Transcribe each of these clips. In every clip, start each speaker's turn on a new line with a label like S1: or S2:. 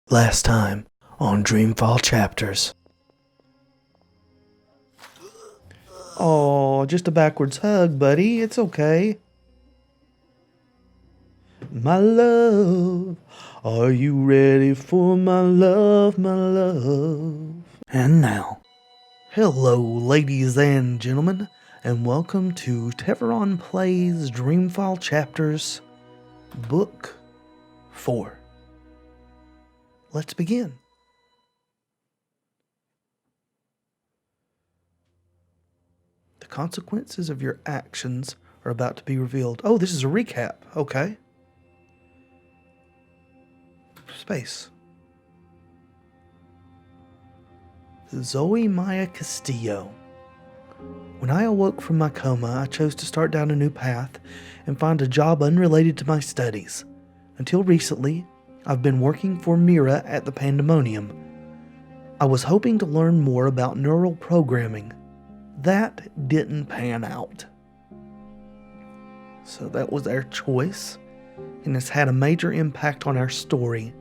S1: Last time on Dreamfall Chapters. Oh, just a backwards hug, buddy. It's okay. My love, are you ready for my love, my love? And now, hello, ladies and gentlemen, and welcome to Tevaron Plays Dreamfall Chapters, Book 4. Let's begin. The consequences of your actions are about to be revealed. Oh, this is a recap. Okay. Space. Zoe Maya Castillo. When I awoke from my coma, I chose to start down a new path and find a job unrelated to my studies. Until recently, I've been working for Mira at the Pandemonium. I was hoping to learn more about neural programming. That didn't pan out. So that was our choice, and it's had a major impact on our story.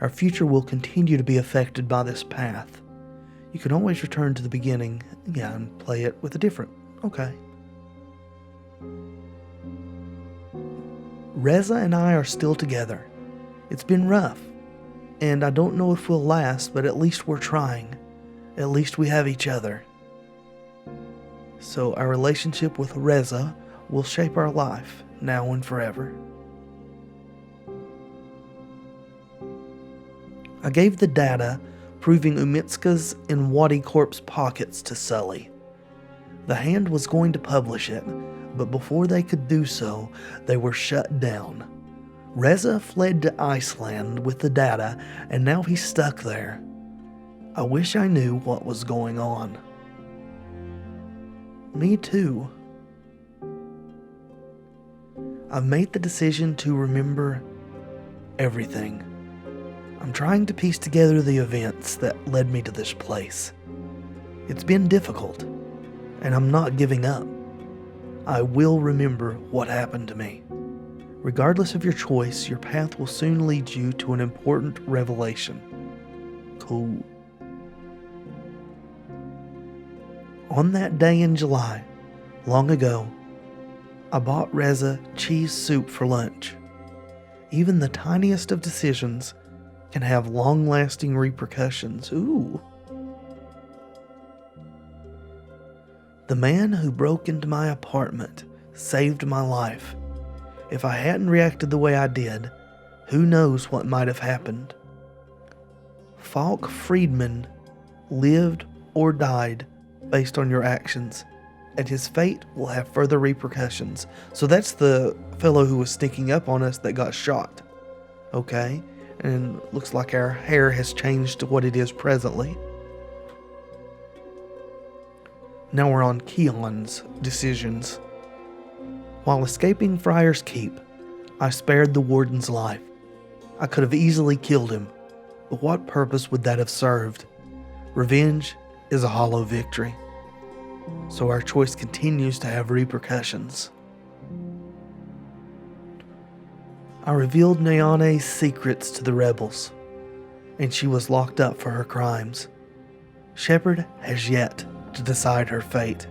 S1: Our future will continue to be affected by this path. You can always return to the beginning, and play it with a different. Okay. Reza and I are still together. It's been rough, and I don't know if we'll last, but at least we're trying. At least we have each other. So our relationship with Reza will shape our life, now and forever. I gave the data proving Umitska's and Wadi Corp's pockets to Sully. The Hand was going to publish it, but before they could do so, they were shut down. Reza fled to Iceland with the data, and now he's stuck there. I wish I knew what was going on. Me too. I've made the decision to remember everything. I'm trying to piece together the events that led me to this place. It's been difficult, and I'm not giving up. I will remember what happened to me. Regardless of your choice, your path will soon lead you to an important revelation. Cool. On that day in July, long ago, I bought Reza cheese soup for lunch. Even the tiniest of decisions can have long-lasting repercussions. Ooh. The man who broke into my apartment saved my life. If I hadn't reacted the way I did, who knows what might have happened. Falk Friedman lived or died based on your actions, and his fate will have further repercussions. So that's the fellow who was sneaking up on us that got shot. Okay, and looks like our hair has changed to what it is presently. Now we're on Keon's decisions. While escaping Friar's Keep, I spared the warden's life. I could have easily killed him, but what purpose would that have served? Revenge is a hollow victory. So our choice continues to have repercussions. I revealed Nayane's secrets to the rebels, and she was locked up for her crimes. Shepard has yet to decide her fate.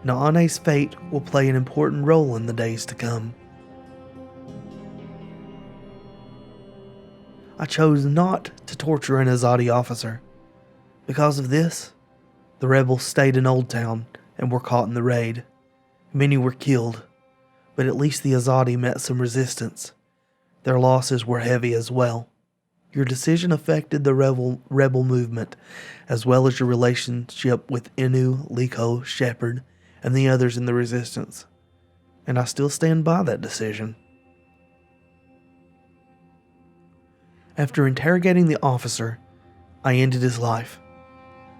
S1: Naane's fate will play an important role in the days to come. I chose not to torture an Azadi officer. Because of this, the rebels stayed in Old Town and were caught in the raid. Many were killed, but at least the Azadi met some resistance. Their losses were heavy as well. Your decision affected the rebel movement, as well as your relationship with Inu, Liko, Shepard, and the others in the resistance. And I still stand by that decision. After interrogating the officer, I ended his life.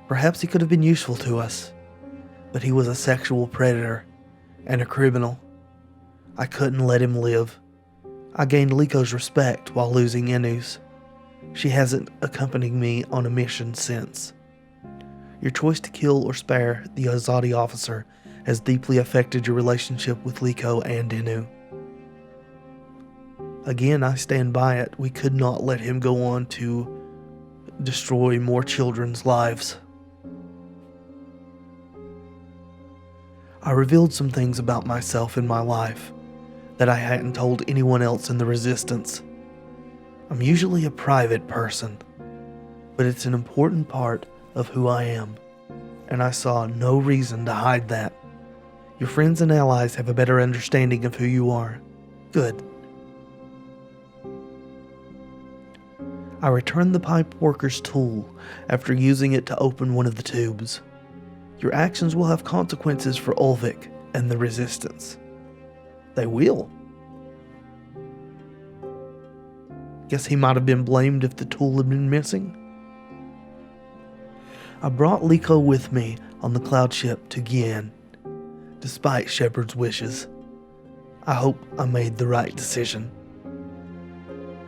S1: Perhaps he could have been useful to us, but he was a sexual predator and a criminal. I couldn't let him live. I gained Liko's respect while losing Inu's. She hasn't accompanied me on a mission since. Your choice to kill or spare the Azadi officer has deeply affected your relationship with Liko and Inu. Again, I stand by it. We could not let him go on to destroy more children's lives. I revealed some things about myself and my life that I hadn't told anyone else in the Resistance. I'm usually a private person, but it's an important part of who I am, and I saw no reason to hide that. Your friends and allies have a better understanding of who you are. Good. I returned the pipe worker's tool after using it to open one of the tubes. Your actions will have consequences for Ulvik and the Resistance. They will. Guess he might have been blamed if the tool had been missing. I brought Liko with me on the cloud ship to Gien, despite Shepard's wishes. I hope I made the right decision.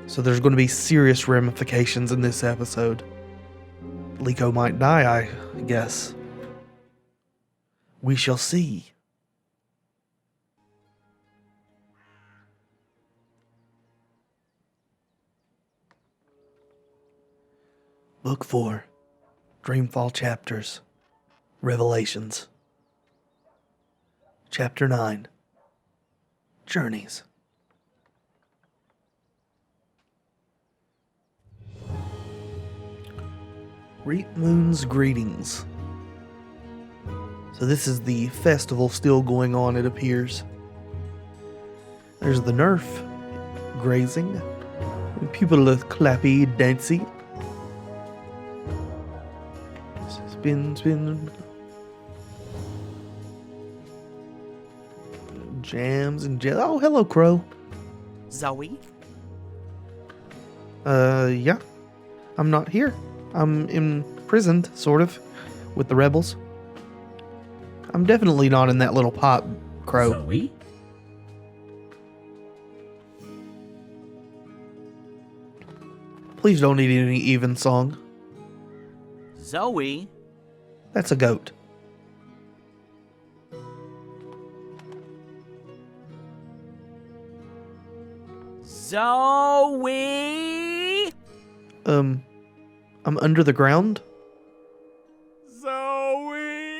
S1: So there's going to be serious ramifications in this episode. Liko might die, I guess. We shall see. Book 4, Dreamfall Chapters, Revelations. Chapter 9, Journeys. Reap Moon's greetings. So this is the festival still going on, it appears. There's the Nerf grazing. People are clappy, dancey. Spin, spin. Jams and jams. Oh, hello, Crow.
S2: Zoe?
S1: Yeah. I'm not here. I'm imprisoned, sort of, with the rebels. I'm definitely not in that little pot, Crow.
S2: Zoe?
S1: Please don't need any even song.
S2: Zoe?
S1: That's a goat.
S2: Zoe?
S1: I'm under the ground?
S2: Zoe?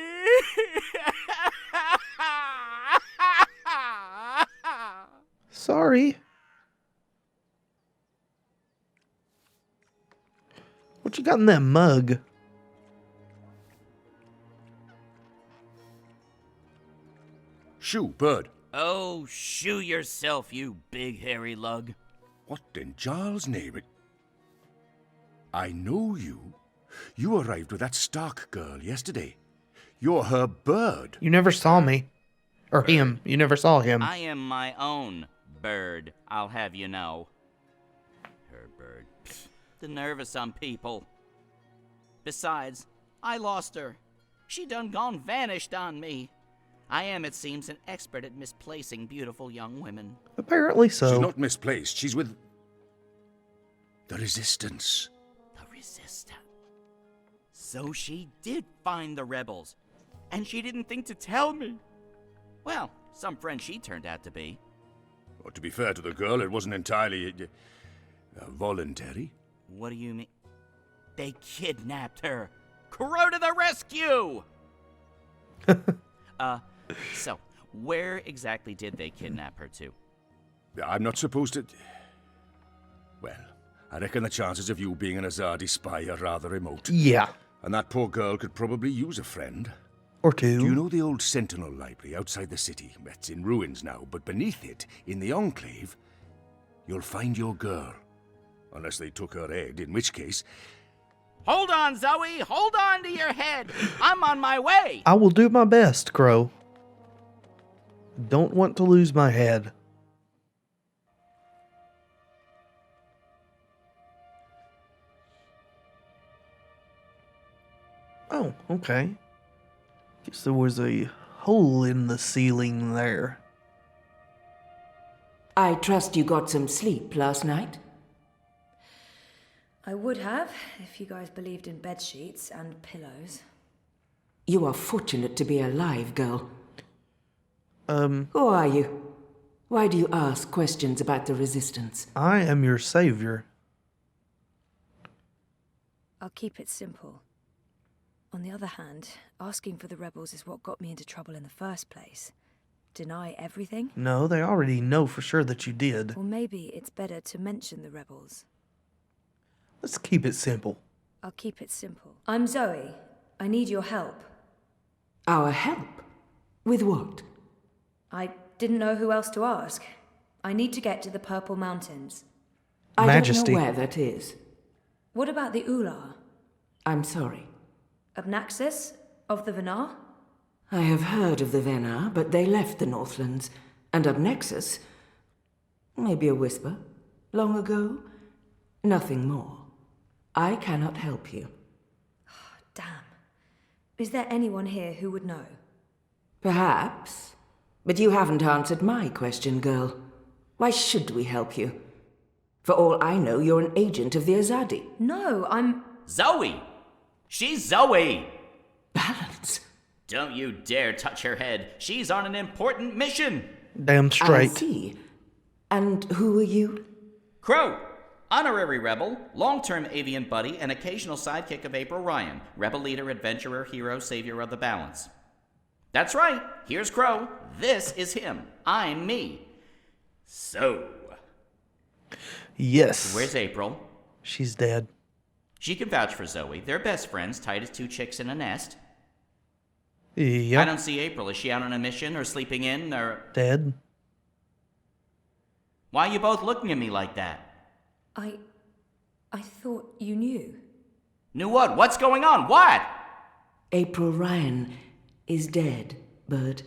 S1: Sorry. What you got in that mug?
S3: Shoo, bird.
S2: Oh, shoo yourself, you big hairy lug.
S3: What in Jarl's name? I know you. You arrived with that Stark girl yesterday. You're her bird.
S1: You never saw me. Or him. You never saw him.
S2: I am my own bird, I'll have you know. Her bird. Pfft, the nerve of some people. Besides, I lost her. She done gone vanished on me. I am, it seems, an expert at misplacing beautiful young women.
S1: Apparently so.
S3: She's not misplaced. She's with the Resistance.
S2: The Resistance. So she did find the rebels, and she didn't think to tell me. Well, some friend she turned out to be.
S3: Well, to be fair to the girl, it wasn't entirely voluntary.
S2: What do you mean? They kidnapped her. Crow to the rescue! So, where exactly did they kidnap her to?
S3: I'm not supposed to... Well, I reckon the chances of you being an Azadi spy are rather remote.
S1: Yeah.
S3: And that poor girl could probably use a friend.
S1: Or two.
S3: Do you know the old Sentinel Library outside the city? It's in ruins now, but beneath it, in the Enclave, you'll find your girl. Unless they took her head, in which case...
S2: Hold on, Zoe! Hold on to your head! I'm on my way!
S1: I will do my best, Crow. Don't want to lose my head. Oh, okay. Guess there was a hole in the ceiling there.
S4: I trust you got some sleep last night?
S5: I would have, if you guys believed in bed sheets and pillows.
S4: You are fortunate to be alive, girl.
S1: Who
S4: Who are you? Why do you ask questions about the Resistance?
S1: I am your savior.
S5: I'll keep it simple. On the other hand, asking for the rebels is what got me into trouble in the first place. Deny everything?
S1: No, they already know for sure that you did.
S5: Or maybe it's better to mention the rebels.
S1: Let's keep it simple.
S5: I'll keep it simple. I'm Zoe. I need your help.
S4: Our help? With what?
S5: I didn't know who else to ask. I need to get to the Purple Mountains.
S1: Majesty.
S4: I don't know where that is.
S5: What about the Ular?
S4: I'm sorry.
S5: Obnaxis? Of the Venar?
S4: I have heard of the Venar, but they left the Northlands. And Obnexus? Maybe a whisper. Long ago? Nothing more. I cannot help you.
S5: Damn. Is there anyone here who would know?
S4: Perhaps. But you haven't answered my question, girl. Why should we help you? For all I know, you're an agent of the Azadi.
S5: No, I'm...
S2: Zoe! She's Zoe!
S4: Balance.
S2: Don't you dare touch her head. She's on an important mission.
S1: Damn
S4: I
S1: straight.
S4: see. And who are you?
S2: Crow, honorary rebel, long-term avian buddy, and occasional sidekick of April Ryan, rebel leader, adventurer, hero, savior of the balance. That's right. Here's Crow. This is him. I'm me. So,
S1: Yes.
S2: where's April?
S1: She's dead.
S2: She can vouch for Zoe. They're best friends, tight as two chicks in a nest. I
S1: Yep.
S2: don't see April. Is she out on a mission or sleeping in or...
S1: Dead.
S2: Why are you both looking at me like that?
S5: I thought you knew.
S2: Knew what? What's going on? What?
S4: April Ryan is dead, Bird.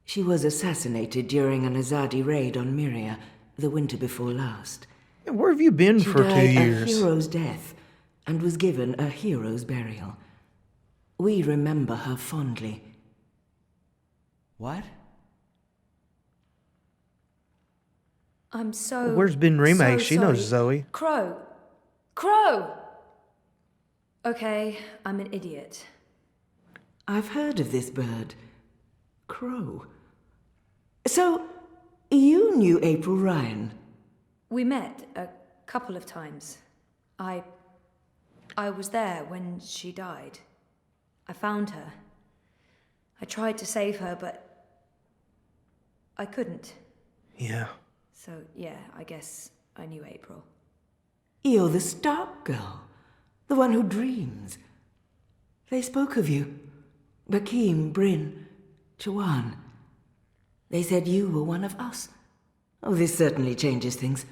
S4: She was assassinated during an Azadi raid on Myria the winter before last.
S1: Where have you been
S4: She
S1: for 2
S4: died a
S1: years?
S4: hero's death and was given a hero's burial. We remember her fondly.
S2: What?
S5: I'm so...
S1: Where's Ben Remake?
S5: so
S1: She knows
S5: sorry.
S1: Zoe.
S5: Crow! Crow! Okay, I'm an idiot.
S4: I've heard of this bird. Crow. So, you knew April Ryan?
S5: We met a couple of times. I was there when she died. I found her. I tried to save her, but I couldn't.
S1: Yeah.
S5: So, yeah, I guess I knew April.
S4: You're the Stark girl. The one who dreams. They spoke of you. Bakim, Bryn, Chawan. They said you were one of us. Oh, this certainly changes things.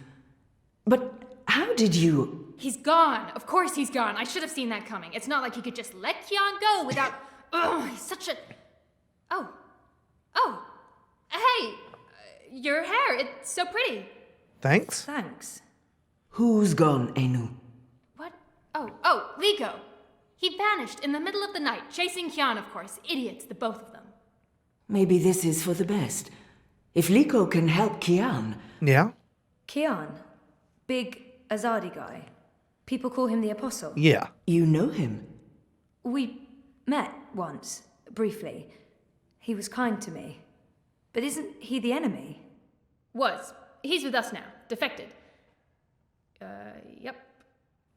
S4: But how did you...
S6: He's gone. Of course he's gone. I should have seen that coming. It's not like he could just let Kian go without... Ugh, he's such a... Oh. Hey, your hair, it's so pretty.
S1: Thanks.
S5: Thanks.
S4: Who's gone, Enu?
S6: What? Oh, Liko. He vanished in the middle of the night, chasing Kian, of course. Idiots, the both of them.
S4: Maybe this is for the best. If Liko can help Kian...
S1: Yeah?
S5: Kian. Big Azadi guy. People call him the Apostle.
S1: Yeah.
S4: You know him?
S5: We met once, briefly. He was kind to me. But isn't he the enemy?
S6: Was. He's with us now. Defected. Yep.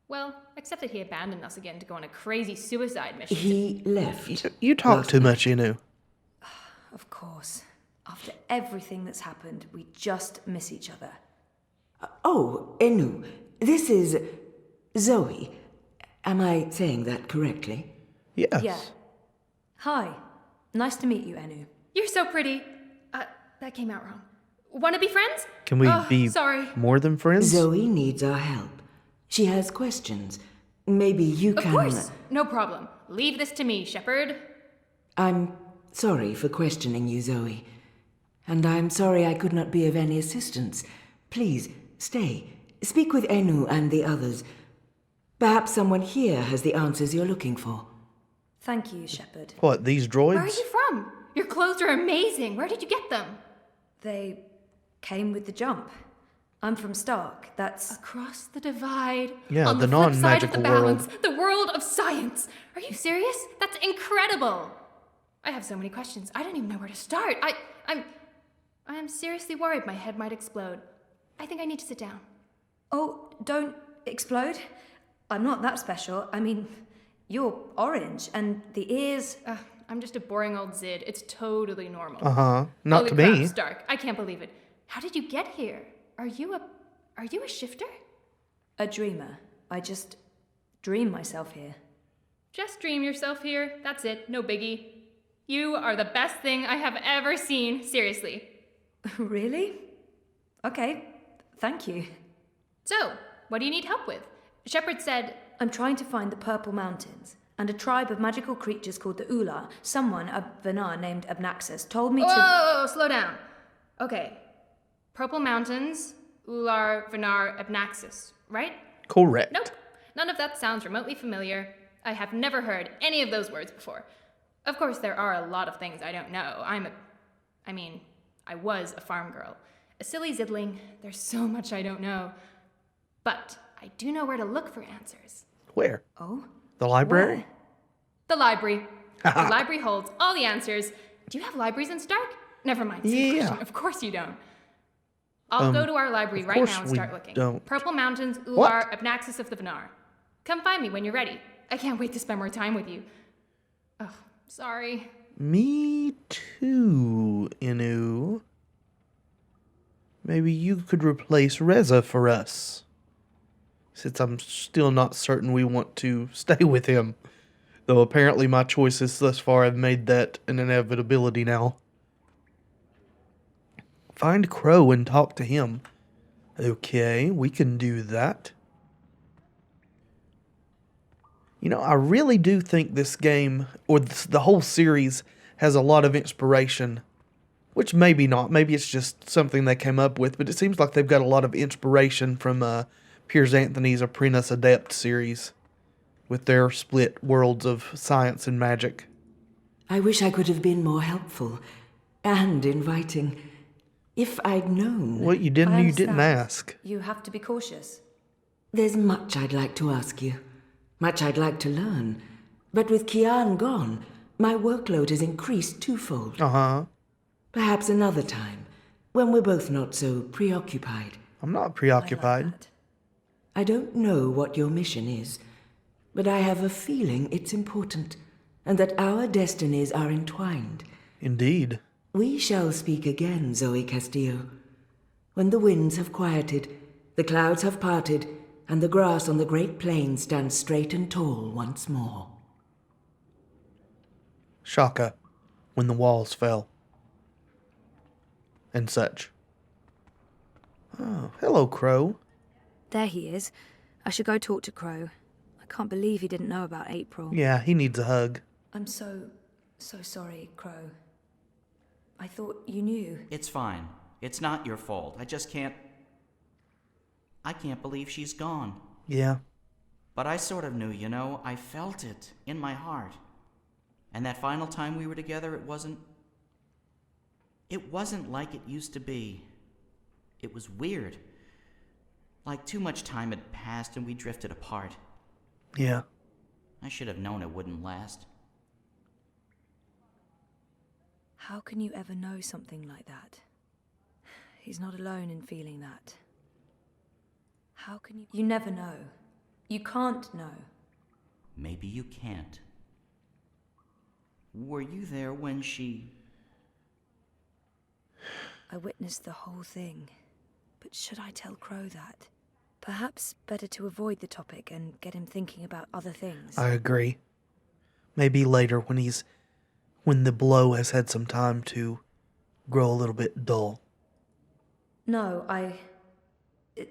S6: Well, except that he abandoned us again to go on a crazy suicide mission.
S4: He left.
S1: You talk
S4: last
S1: too
S4: night.
S1: much, you know.
S5: Of course. After everything that's happened, we just miss each other.
S4: Oh, Enu, this is Zoe. Am I saying that correctly?
S1: Yes.
S5: Yeah. Hi. Nice to meet you, Enu.
S6: You're so pretty. That came out wrong. Wanna be friends?
S1: Can we
S6: Oh,
S1: be
S6: sorry.
S1: more than friends?
S4: Zoe needs our help. She has questions. Maybe you
S6: Of
S4: can...
S6: course. No problem. Leave this to me, Shepard.
S4: I'm sorry for questioning you, Zoe. And I'm sorry I could not be of any assistance. Please, stay. Speak with Enu and the others. Perhaps someone here has the answers you're looking for.
S5: Thank you, Shepard.
S1: What, these droids?
S6: Where are you from? Your clothes are amazing. Where did you get them?
S5: They came with the jump. I'm from Stark. That's...
S6: Across the divide.
S1: Yeah,
S6: on
S1: the
S6: the flip side of the
S1: non-magical world.
S6: balance, the world of science. Are you serious? That's incredible. I have so many questions. I don't even know where to start. I'm... I am seriously worried my head might explode. I think I need to sit down.
S5: Oh, don't explode. I'm not that special. I mean, you're orange, and the ears...
S6: I'm just a boring old Zid. It's totally normal.
S1: Not
S6: Holy
S1: to
S6: crap,
S1: me.
S6: Stark. I can't believe it. How did you get here? Are you a shifter?
S5: A dreamer. I just dream myself here.
S6: Just dream yourself here. That's it. No biggie. You are the best thing I have ever seen. Seriously.
S5: Really? Okay, thank you.
S6: So, what do you need help with? Shepard said...
S5: I'm trying to find the Purple Mountains, and a tribe of magical creatures called the Ular. Someone, a Vanar named Abnaxus, told me to...
S6: Whoa, slow down. Okay. Purple Mountains, Ular, Vanar, Abnaxus, right?
S1: Correct.
S6: Nope. None of that sounds remotely familiar. I have never heard any of those words before. Of course, there are a lot of things I don't know. I was a farm girl. A silly zidling. There's so much I don't know. But I do know where to look for answers.
S1: Where?
S5: Oh?
S1: The library?
S5: Where?
S6: The library. The library holds all the answers. Do you have libraries in Stark? Never mind. Silly
S1: Yeah.
S6: question. Of course you don't. I'll go to our library
S1: of
S6: right
S1: course
S6: now and
S1: we
S6: start looking.
S1: don't.
S6: Purple Mountains,
S1: What?
S6: Ular, Abnaxus of the Vanar. Come find me when you're ready. I can't wait to spend more time with you. Oh, sorry.
S1: Me too, Inu. Maybe you could replace Reza for us. Since I'm still not certain we want to stay with him. Though apparently my choices thus far have made that an inevitability now. Find Crow and talk to him. Okay, we can do that. You know, I really do think this game, or the whole series, has a lot of inspiration. Which maybe not. Maybe it's just something they came up with. But it seems like they've got a lot of inspiration from Piers Anthony's Apprentice Adept series. With their split worlds of science and magic.
S4: I wish I could have been more helpful and inviting. If I'd known.
S1: What you
S5: I
S1: didn't
S5: understand.
S1: ask.
S5: You have to be cautious.
S4: There's much I'd like to ask you. Much I'd like to learn. But with Kian gone, my workload has increased twofold. Perhaps another time, when we're both not so preoccupied.
S1: I'm not
S5: I like
S1: preoccupied.
S5: that.
S4: I don't know what your mission is, but I have a feeling it's important, and that our destinies are entwined.
S1: Indeed.
S4: We shall speak again, Zoe Castillo. When the winds have quieted, the clouds have parted, and the grass on the great plain stands straight and tall once more.
S1: Shaka. When the walls fell. And such. Oh, hello, Crow.
S5: There he is. I should go talk to Crow. I can't believe he didn't know about April.
S1: Yeah, he needs a hug.
S5: I'm so sorry, Crow. I thought you knew.
S2: It's fine. It's not your fault. I can't believe she's gone.
S1: Yeah.
S2: But I sort of knew, you know. I felt it in my heart. And that final time we were together, it wasn't like it used to be. It was weird. Like too much time had passed and we drifted apart.
S1: Yeah.
S2: I should have known it wouldn't last.
S5: How can you ever know something like that? He's not alone in feeling that. How can you... You never know. You can't know.
S2: Maybe you can't. Were you there when she...
S5: I witnessed the whole thing. But should I tell Crow that? Perhaps better to avoid the topic and get him thinking about other things.
S1: I agree. Maybe later when the blow has had some time to grow a little bit dull.
S5: No,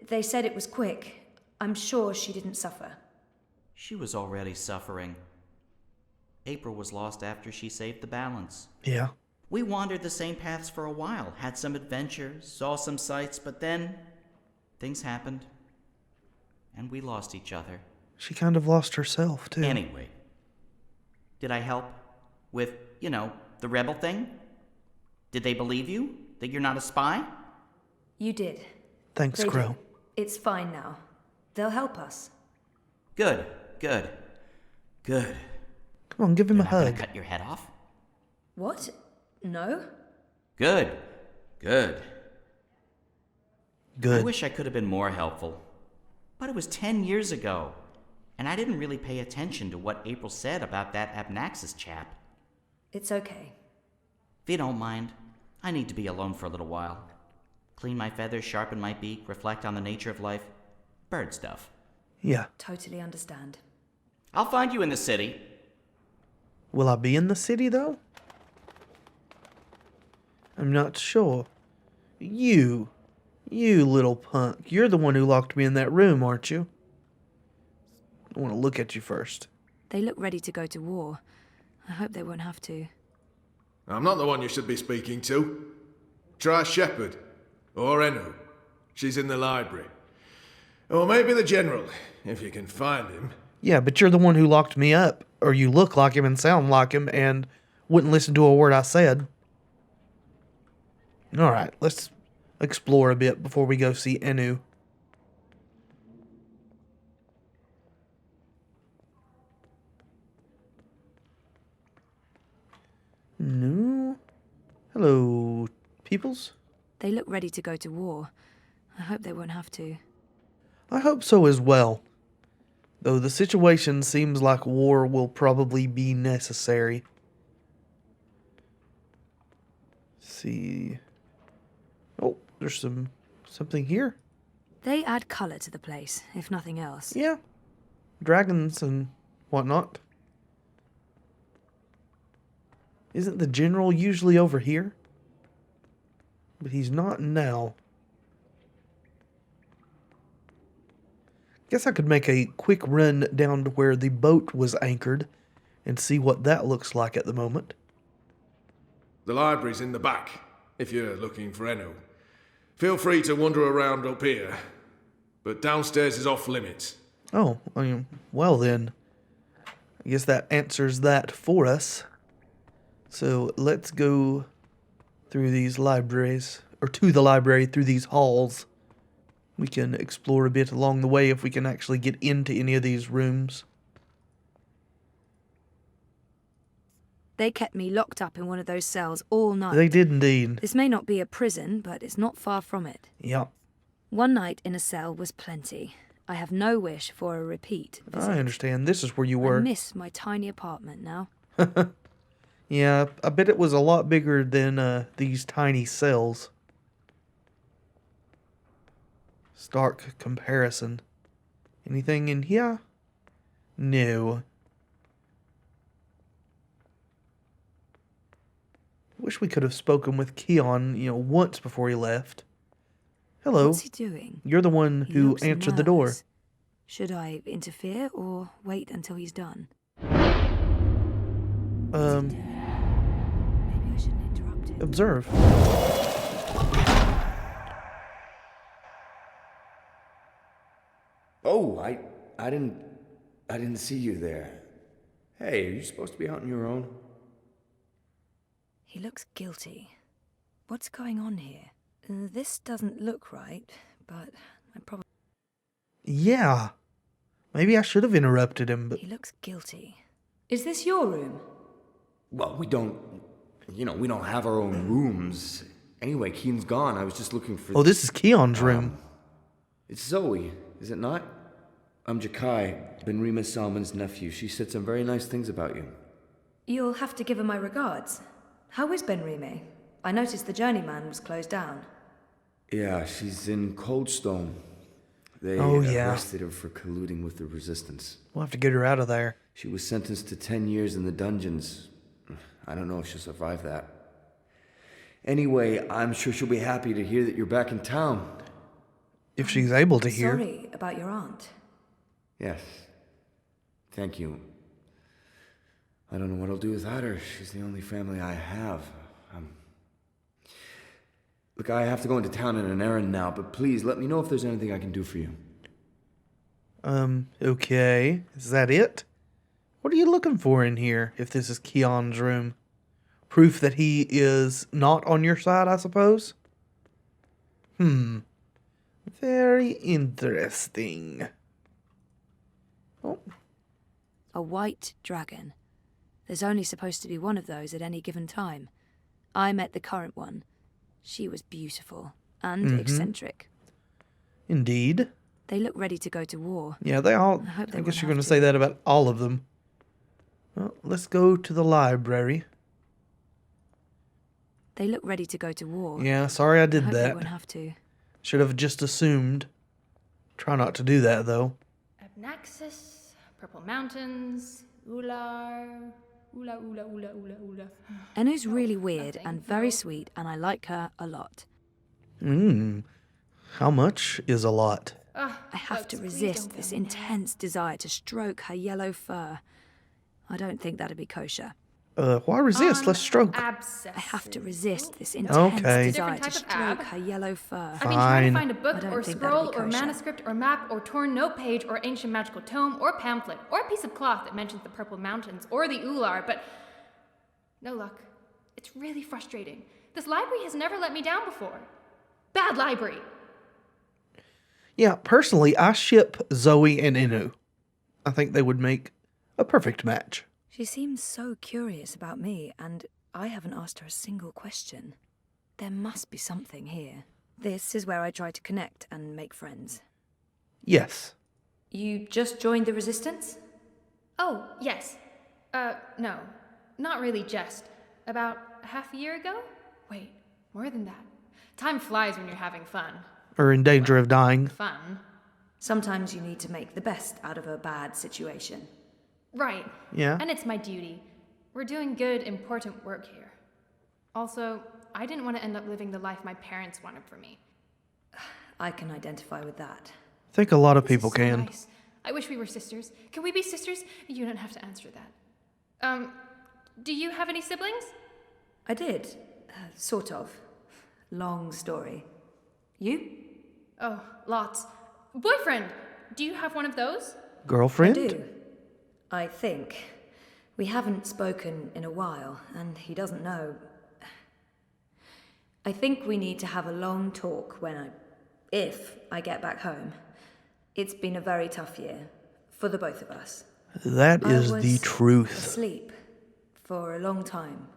S5: They said it was quick. I'm sure she didn't suffer.
S2: She was already suffering. April was lost after she saved the balance.
S1: Yeah.
S2: We wandered the same paths for a while, had some adventures, saw some sights, but then things happened, and we lost each other.
S1: She kind of lost herself, too.
S2: Anyway, did I help with, the rebel thing? Did they believe you? That you're not a spy?
S5: You did.
S1: Thanks,
S5: They
S1: Crow.
S5: did. It's fine now. They'll help us.
S2: Good.
S1: Come on, give him
S2: They're
S1: a
S2: not gonna
S1: hug.
S2: cut your head off?
S5: What? No?
S2: Good. Good. I
S1: Good.
S2: wish I could have been more helpful. But it was 10 years ago, and I didn't really pay attention to what April said about that Abnaxis chap.
S5: It's okay.
S2: If you don't mind, I need to be alone for a little while. Clean my feathers, sharpen my beak, reflect on the nature of life. Bird stuff.
S1: Yeah.
S5: Totally understand.
S2: I'll find you in the city.
S1: Will I be in the city, though? I'm not sure. You little punk. You're the one who locked me in that room, aren't you? I want to look at you first.
S5: They look ready to go to war. I hope they won't have to.
S7: I'm not the one you should be speaking to. Try Shepherd. Or Enu. She's in the library. Or maybe the General, if you can find him.
S1: Yeah, but you're the one who locked me up. Or you look like him and sound like him and wouldn't listen to a word I said. Alright, let's explore a bit before we go see Enu. No. Hello, peoples.
S5: They look ready to go to war. I hope they won't have to.
S1: I hope so as well. Though the situation seems like war will probably be necessary. Let's see. Oh, there's something here.
S5: They add colour to the place, if nothing else.
S1: Yeah. Dragons and whatnot. Isn't the general usually over here? But he's not now. Guess I could make a quick run down to where the boat was anchored and see what that looks like at the moment.
S7: The library's in the back, if you're looking for Enu. Feel free to wander around up here, but downstairs is off limits.
S1: Oh, well then. I guess that answers that for us. So let's go through these libraries, or to the library through these halls. We can explore a bit along the way if we can actually get into any of these rooms.
S5: They kept me locked up in one of those cells all night.
S1: They did indeed.
S5: This may not be a prison, but it's not far from it.
S1: Yep.
S5: One night in a cell was plenty. I have no wish for a repeat visit.
S1: I understand. This is where you
S5: I
S1: were.
S5: miss my tiny apartment now.
S1: Yeah, I bet it was a lot bigger than these tiny cells. Stark comparison. Anything in here? No. Wish we could have spoken with Keon, once before he left. Hello.
S5: What's he doing?
S1: You're the one
S5: He
S1: who
S5: looks
S1: answered the door.
S5: nervous. Should I interfere or wait until he's done? Maybe I shouldn't interrupt him.
S1: Observe.
S3: Oh, I didn't see you there. Hey, are you supposed to be out on your own?
S5: He looks guilty. What's going on here? This doesn't look right, but I probably...
S1: Yeah. Maybe I should have interrupted him, but...
S5: He looks guilty. Is this your room?
S3: Well, we don't have our own rooms. Anyway, Keen's gone. I was just looking for...
S1: Oh, this is Keon's room.
S3: It's Zoe, is it not? I'm Jakai, Ben Rima Salman's nephew. She said some very nice things about you.
S5: You'll have to give her my regards. How is Ben Rime? I noticed the Journeyman was closed down.
S3: Yeah, she's in Coldstone. They arrested her for colluding with the Resistance.
S1: We'll have to get her out of there.
S3: She was sentenced to 10 years in the dungeons. I don't know if she'll survive that. Anyway, I'm sure she'll be happy to hear that you're back in town.
S1: If she's able to hear.
S5: Sorry about your aunt.
S3: Yes. Thank you. I don't know what I'll do without her. She's the only family I have. Look, I have to go into town on an errand now, but please let me know if there's anything I can do for you.
S1: Okay. Is that it? What are you looking for in here, if this is Keon's room? Proof that he is not on your side, I suppose? Very interesting. Oh.
S5: A white dragon. There's only supposed to be one of those at any given time. I met the current one. She was beautiful and eccentric.
S1: Indeed.
S5: They look ready to go to war.
S1: Yeah, they all...
S5: hope they
S1: I guess
S5: won't
S1: you're going
S5: have
S1: to say
S5: to.
S1: that about all of them. Well, let's go to the library.
S5: They look ready to go to war.
S1: Yeah, sorry I
S5: I
S1: did
S5: hope they
S1: that.
S5: won't have to.
S1: Should have just assumed. Try not to do that, though.
S6: Abnaxis, Purple Mountains, Ular, Ula, Ula, Ula, Ula, Ula.
S5: Enu's really weird
S6: nothing.
S5: and very
S6: No.
S5: sweet, and I like her a lot.
S1: How much is a lot?
S6: Ah,
S5: I have to
S6: folks, please
S5: resist
S6: don't
S5: this
S6: kill me now.
S5: intense desire to stroke her yellow fur. I don't think that'd be kosher.
S1: Why resist? Let's stroke.
S5: I have to resist this intense
S1: Okay.
S5: desire
S6: Different
S5: to
S6: type of ab.
S5: stroke her yellow fur.
S6: I've been trying
S1: Fine.
S6: to find a
S5: I
S6: book
S5: don't
S6: or
S5: think that'd
S6: scroll
S5: be
S6: or
S5: kosher.
S6: manuscript or map or torn note page or ancient magical tome or pamphlet or a piece of cloth that mentions the Purple Mountains or the Ular, but no luck. It's really frustrating. This library has never let me down before. Bad library.
S1: Yeah, personally, I ship Zoe and Inu. I think they would make a perfect match.
S5: She seems so curious about me, and I haven't asked her a single question. There must be something here. This is where I try to connect and make friends.
S1: Yes.
S5: You just joined the Resistance?
S6: Oh, yes. No. Not really just. About half a year ago? Wait, more than that. Time flies when you're having fun.
S1: Or in danger of dying.
S6: Fun.
S5: Sometimes you need to make the best out of a bad situation.
S6: Right.
S1: Yeah.
S6: And it's my duty. We're doing good, important work here. Also, I didn't want to end up living the life my parents wanted for me.
S5: I can identify with that.
S1: I think a lot of
S6: This is
S1: people
S6: so
S1: can.
S6: nice. I wish we were sisters. Can we be sisters? You don't have to answer that. Do you have any siblings?
S5: I did. Sort of. Long story. You?
S6: Oh, lots. Boyfriend! Do you have one of those?
S1: Girlfriend?
S5: I do. I think. We haven't spoken in a while, and he doesn't know. I think we need to have a long talk if I get back home. It's been a very tough year, for the both of us.
S1: That is
S5: I
S1: the
S5: was
S1: truth.
S5: asleep for a long time.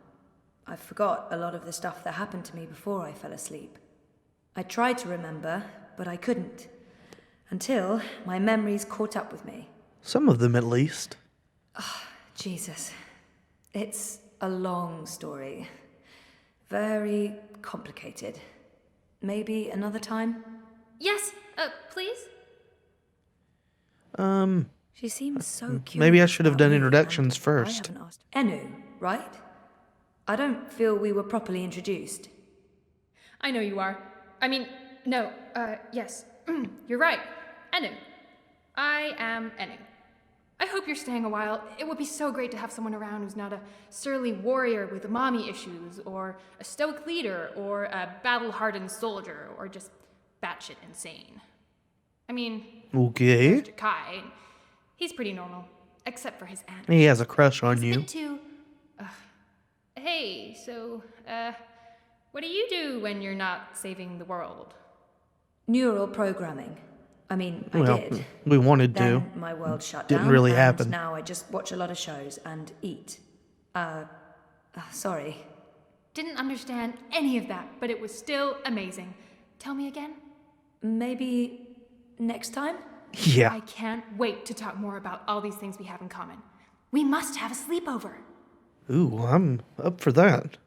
S5: I forgot a lot of the stuff that happened to me before I fell asleep. I tried to remember, but I couldn't. Until my memories caught up with me.
S1: Some of them, at least.
S5: Jesus. It's a long story. Very complicated. Maybe another time?
S6: Yes, please?
S5: She seems so curious.
S1: Maybe I should have
S5: about
S1: done
S5: me,
S1: introductions
S5: and
S1: first.
S5: I haven't asked. Enu, right? I don't feel we were properly introduced.
S6: I know you are. I mean, no, yes. You're right. Enu. I am Enu. I hope you're staying a while. It would be so great to have someone around who's not a surly warrior with mommy issues, or a stoic leader, or a battle-hardened soldier, or just batshit insane. I mean,
S1: Okay.
S6: Mr. Kai, he's pretty normal, except for his aunt.
S1: He has a crush on
S6: It's a
S1: you.
S6: bit too... Hey, so, what do you do when you're not saving the world?
S5: Neural programming. I mean, I
S1: Well,
S5: did.
S1: we wanted to.
S5: Then my world shut
S1: Didn't
S5: down.
S1: really
S5: and
S1: happen.
S5: Now I just watch a lot of shows and eat. Sorry.
S6: Didn't understand any of that, but it was still amazing. Tell me again?
S5: Maybe next time?
S1: Yeah.
S6: I can't wait to talk more about all these things we have in common. We must have a sleepover.
S1: Ooh, I'm up for that.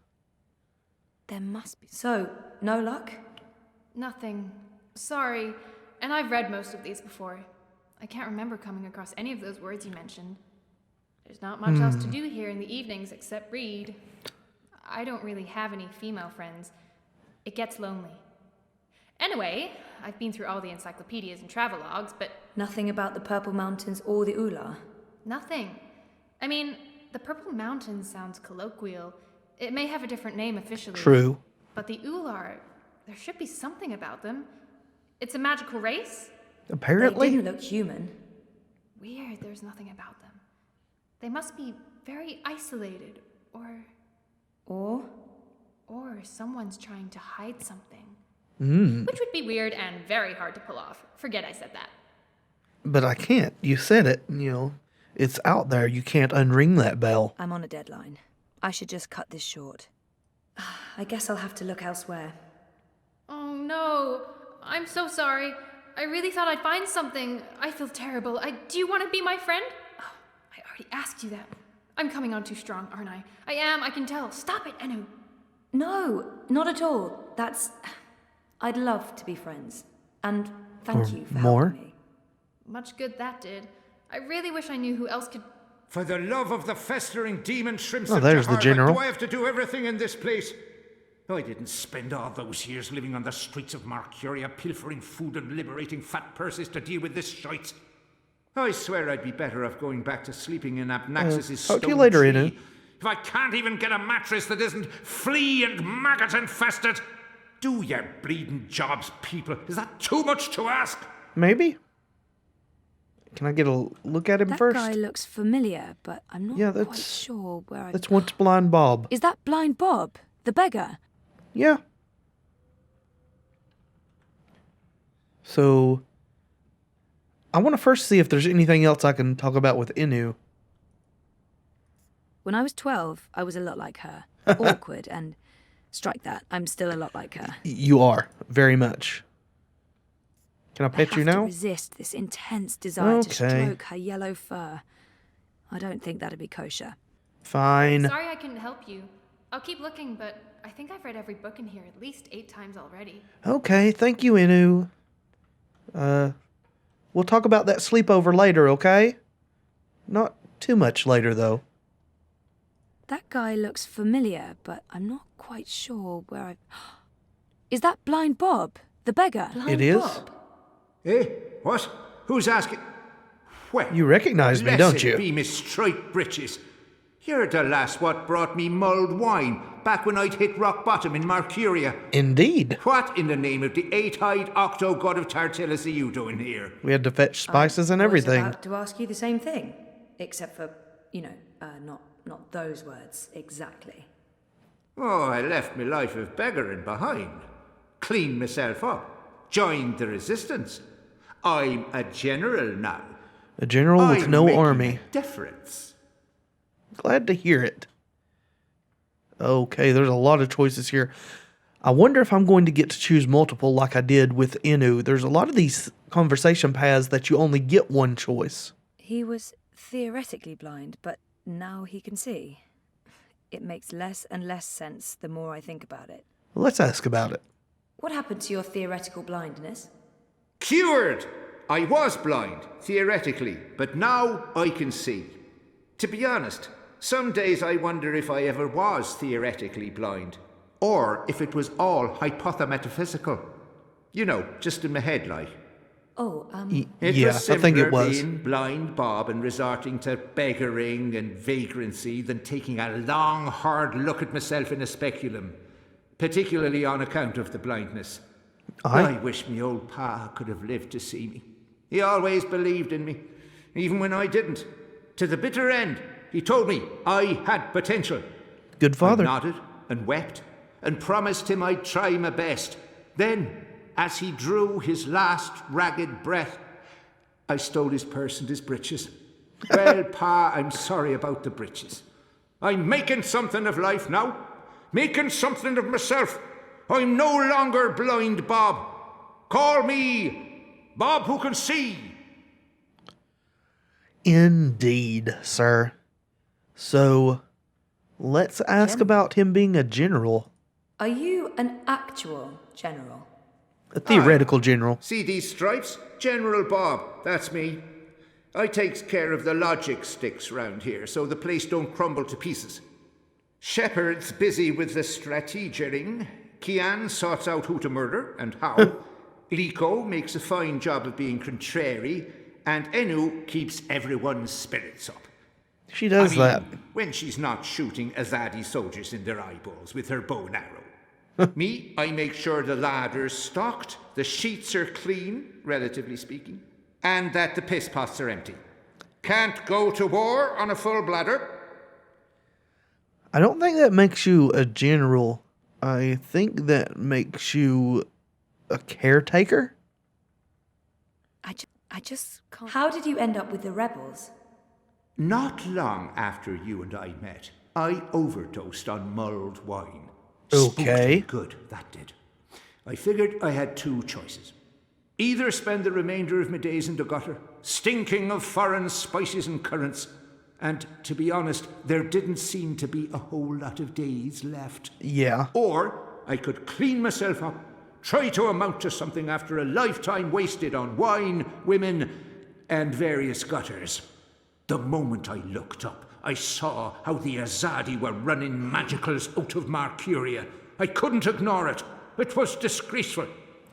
S5: There must be. So, no luck?
S6: Nothing. Sorry. And I've read most of these before. I can't remember coming across any of those words you mentioned. There's not much else to do here in the evenings except read. I don't really have any female friends. It gets lonely. Anyway, I've been through all the encyclopedias and travelogues, but
S5: Nothing about the Purple Mountains or the Ula?
S6: nothing. I mean, the Purple Mountains sounds colloquial. It may have a different name officially.
S1: True.
S6: But the Ular, there should be something about them. It's a magical race?
S5: They
S1: Apparently.
S5: didn't look human.
S6: Weird, there's nothing about them. They must be very isolated,
S5: Or?
S6: or someone's trying to hide something.
S1: Mm.
S6: Which would be weird and very hard to pull off. Forget I said that.
S1: But I can't. You said it. You know, it's out there. You can't unring that bell.
S5: I'm on a deadline. I should just cut this short. I guess I'll have to look elsewhere.
S6: no. I'm so sorry. I really thought I'd find something. I feel terrible. Do you want to be my friend? Oh, I already asked you that. I'm coming on too strong, aren't I? I am, I can tell. Stop it, Enu.
S5: No, not at all. I'd love to be friends. And thank you for
S1: more?
S5: helping me.
S6: Much good that did. I really wish I knew who else could...
S8: For the love of the festering demon shrimps
S1: Oh,
S8: of
S1: there's the
S8: Jahar,
S1: general.
S8: do I have to do everything in this place? I didn't spend all those years living on the streets of Marcuria, pilfering food and liberating fat purses to deal with this shite. I swear I'd be better off going back to sleeping in Abnaxus's
S1: talk to you
S8: stone
S1: later,
S8: tree.
S1: Inu.
S8: If I can't even get a mattress that isn't flea and maggot infested. Do your bleeding jobs, people. Is that too much to ask?
S1: Maybe? Can I get a look at him
S5: That
S1: first?
S5: guy looks familiar, but I'm not
S1: Yeah,
S5: quite
S1: that's-
S5: sure where I...
S1: That's once Blind Bob.
S5: Is that Blind Bob, the beggar?
S1: Yeah. So, I want to first see if there's anything else I can talk about with Inu.
S5: When I was 12, I was a lot like her. Awkward and... Strike that. I'm still a lot like her.
S1: You are, very much. Can I pet you
S5: I have
S1: now?
S5: to resist this intense desire to
S1: Okay.
S5: stroke her yellow fur. I don't think that'd be kosher.
S1: Fine.
S6: Sorry I couldn't help you. I'll keep looking, but I think I've read every book in here at least 8 times already.
S1: Okay, thank you, Inu. We'll talk about that sleepover later, okay? Not too much later, though.
S5: That guy looks familiar, but I'm not quite sure where I... Is that Blind Bob, the beggar?
S1: It is?
S8: Eh? What? Who's asking? Well,
S1: You recognize me, don't you?
S8: Be Miss Striped Britches. You're the lass what brought me mulled wine back when I'd hit rock bottom in Marcuria.
S1: Indeed.
S8: What in the name of the eight-eyed octo-god of Tartellus are you doing here?
S1: We had to fetch spices and
S5: I was
S1: everything.
S5: about to ask you the same thing, except for, not those words exactly.
S8: Oh, I left my life of beggaring behind. Cleaned myself up. Joined the resistance. I'm a general now.
S1: A general with
S8: I'm
S1: no
S8: making
S1: army.
S8: a difference.
S1: Glad to hear it. Okay, there's a lot of choices here. I wonder if I'm going to get to choose multiple like I did with Inu. There's a lot of these conversation paths that you only get one choice.
S5: He was theoretically blind, but now he can see. It makes less and less sense the more I think about it.
S1: Let's ask about it.
S5: What happened to your theoretical blindness?
S8: Cured! I was blind, theoretically, but now I can see. To be honest, some days I wonder if I ever was theoretically blind, or if it was all hypothemetaphysical. You know, just in my head, like. It
S1: Yeah,
S8: was
S1: I
S8: simpler
S1: think it was.
S8: being blind Bob and resorting to beggaring and vagrancy than taking a long, hard look at myself in a speculum, particularly on account of the blindness. I wish me old pa could have lived to see me. He always believed in me, even when I didn't. To the bitter end, he told me I had potential.
S1: Good father.
S8: I nodded and wept and promised him I'd try my best. Then, as he drew his last ragged breath, I stole his purse and his breeches. Well, Pa, I'm sorry about the breeches. I'm making something of life now. Making something of myself. I'm no longer blind Bob. Call me Bob who can see.
S1: Indeed, sir. So, let's ask about him being a general.
S5: Are you an actual general?
S1: A theoretical general.
S8: See these stripes? General Bob, that's me. I takes care of the logic sticks round here so the place don't crumble to pieces. Shepard's busy with the strategering. Kian sorts out who to murder and how. Liko makes a fine job of being contrary. And Enu keeps everyone's spirits up.
S1: She does that.
S8: When she's not shooting Azadi soldiers in their eyeballs with her bow and arrow. Me, I make sure the ladder's stocked, the sheets are clean, relatively speaking, and that the piss pots are empty. Can't go to war on a full bladder.
S1: I don't think that makes you a general. I think that makes you a caretaker.
S5: I just can't... How did you end up with the rebels?
S8: Not long after you and I met, I overdosed on mulled wine.
S1: Okay.
S8: Spooked me good, that did. I figured I had two choices. Either spend the remainder of my days in the gutter, stinking of foreign spices and currants, and to be honest, there didn't seem to be a whole lot of days left.
S1: Yeah.
S8: Or I could clean myself up, try to amount to something after a lifetime wasted on wine, women, and various gutters. The moment I looked up, I saw how the Azadi were running magicals out of Marcuria. I couldn't ignore it. It was disgraceful.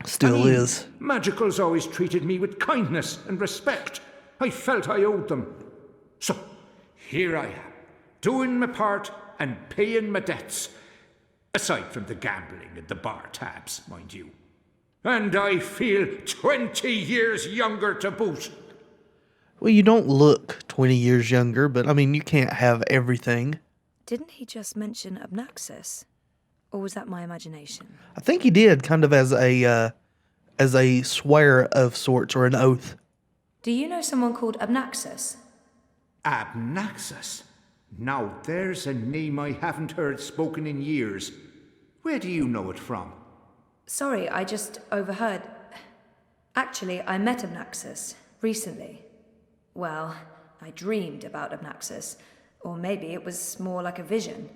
S1: Still is.
S8: Magicals always treated me with kindness and respect. I felt I owed them. So, here I am, doing my part and paying my debts. Aside from the gambling and the bar tabs, mind you. And I feel 20 years younger to boot.
S1: Well, you don't look 20 years younger, but I mean, you can't have everything.
S5: Didn't he just mention Obnaxus? Or was that my imagination?
S1: I think he did, kind of as a swear of sorts or an oath.
S5: Do you know someone called Obnaxus?
S8: Abnaxus? Now there's a name I haven't heard spoken in years. Where do you know it from?
S5: Sorry, I just overheard. Actually, I met Obnaxus recently. Well, I dreamed about Obnaxus. Or maybe it was more like a vision.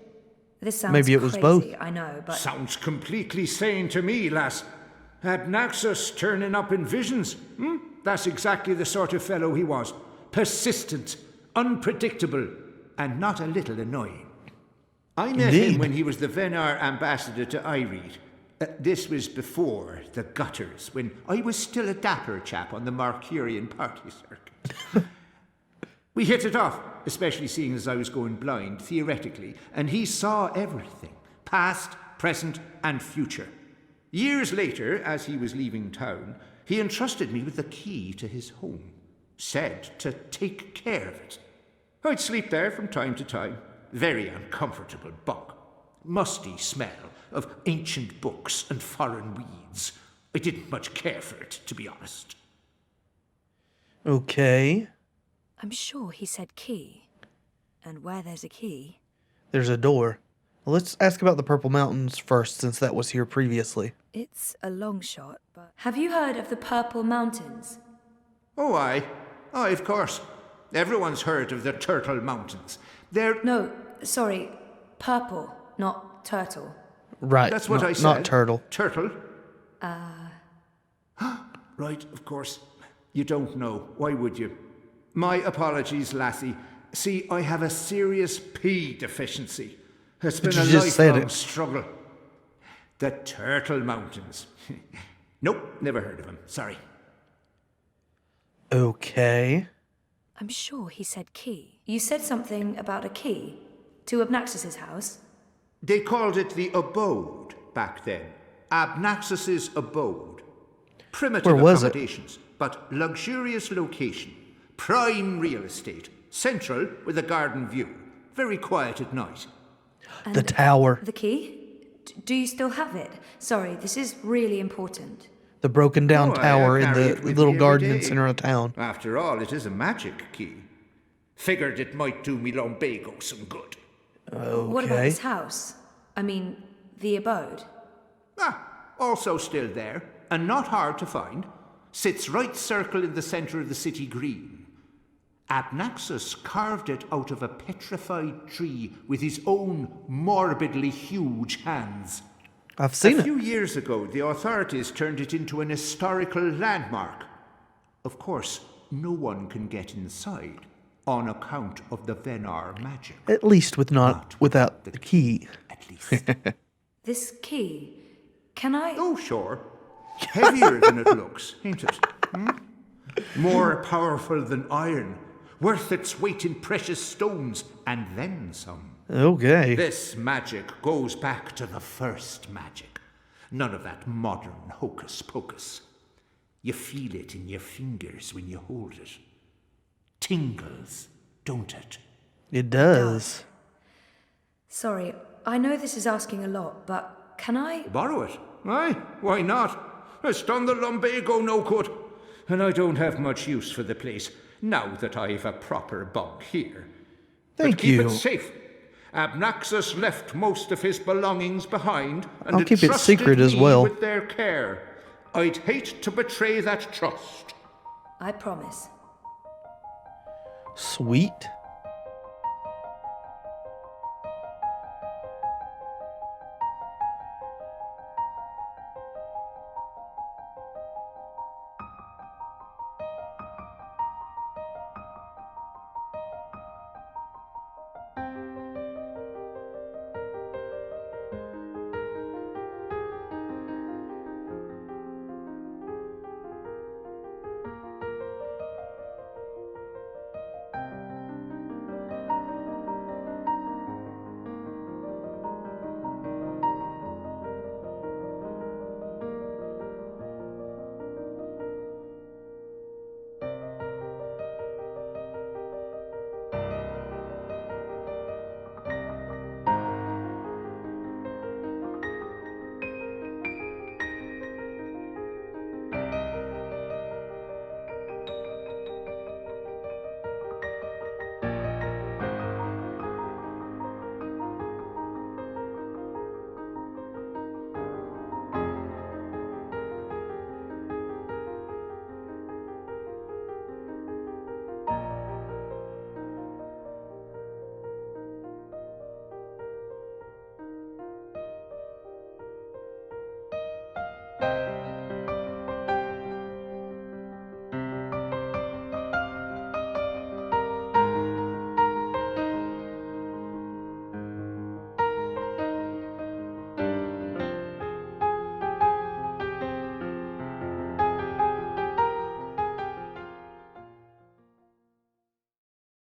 S5: This sounds
S1: Maybe it was
S5: crazy,
S1: both.
S5: I know, but...
S8: Sounds completely sane to me, lass. Abnaxus turning up in visions. That's exactly the sort of fellow he was. Persistent, unpredictable, and not a little annoying. I met him when he was the Venar ambassador to Ireed. This was before the gutters, when I was still a dapper chap on the Marcurian party circuit. We hit it off, especially seeing as I was going blind, theoretically, and he saw everything, past, present, and future. Years later, as he was leaving town, he entrusted me with the key to his home, said to take care of it. I'd sleep there from time to time. Very uncomfortable bunk. Musty smell of ancient books and foreign weeds. I didn't much care for it, to be honest.
S1: Okay.
S5: I'm sure he said key. And where there's a key...
S1: There's a door. Well, let's ask about the Purple Mountains first, since that was here previously.
S5: It's a long shot, but... Have you heard of the Purple Mountains?
S8: Oh, aye, of course. Everyone's heard of the Turtle Mountains. They're...
S5: No, sorry. Purple, not turtle.
S1: Right.
S8: That's what I said.
S1: Not turtle.
S8: Turtle? Right, of course. You don't know. Why would you? My apologies, lassie. See, I have a serious P deficiency. It's been a lifelong struggle. The Turtle Mountains. Nope, never heard of them. Sorry.
S1: Okay.
S5: I'm sure he said key. You said something about a key to Obnaxus's house?
S8: They called it the abode back then. Abnaxus's abode. Primitive
S1: Where was it?
S8: accommodations, but luxurious location. Prime real estate. Central with a garden view. Very quiet at night.
S5: And
S1: The tower.
S5: the key? Do you still have it? Sorry, this is really important.
S1: The broken down
S8: Oh, I
S1: tower in
S8: carry
S1: the
S8: it with
S1: little
S8: me every
S1: garden in
S8: day.
S1: the center of town.
S8: After all, it is a magic key. Figured it might do me lumbago some good.
S5: What about
S1: Okay.
S5: his house? I mean, the abode.
S8: Also still there, and not hard to find. Sits right circle in the center of the city green. Abnaxus carved it out of a petrified tree with his own morbidly huge hands.
S1: I've seen
S8: A
S1: it.
S8: few years ago, the authorities turned it into an historical landmark. Of course, no one can get inside on account of the Venar magic.
S1: At least without the key.
S8: At least.
S5: This key. Can I...
S8: Oh, sure. Heavier than it looks, ain't it? More powerful than iron. Worth its weight in precious stones, and then some.
S1: Okay.
S8: This magic goes back to the first magic. None of that modern hocus pocus. You feel it in your fingers when you hold it. Tingles, don't it?
S1: It does.
S5: Sorry, I know this is asking a lot, but can I...
S8: Borrow it? Aye, why not? It's done the lumbago no good. And I don't have much use for the place, now that I've a proper bunk here.
S1: Thank
S8: but keep
S1: you.
S8: it safe. Abnaxus left most of his belongings behind and
S1: I'll keep it
S8: entrusted
S1: secret as
S8: me
S1: well.
S8: with their care. I'd hate to betray that trust.
S5: I promise.
S1: Sweet.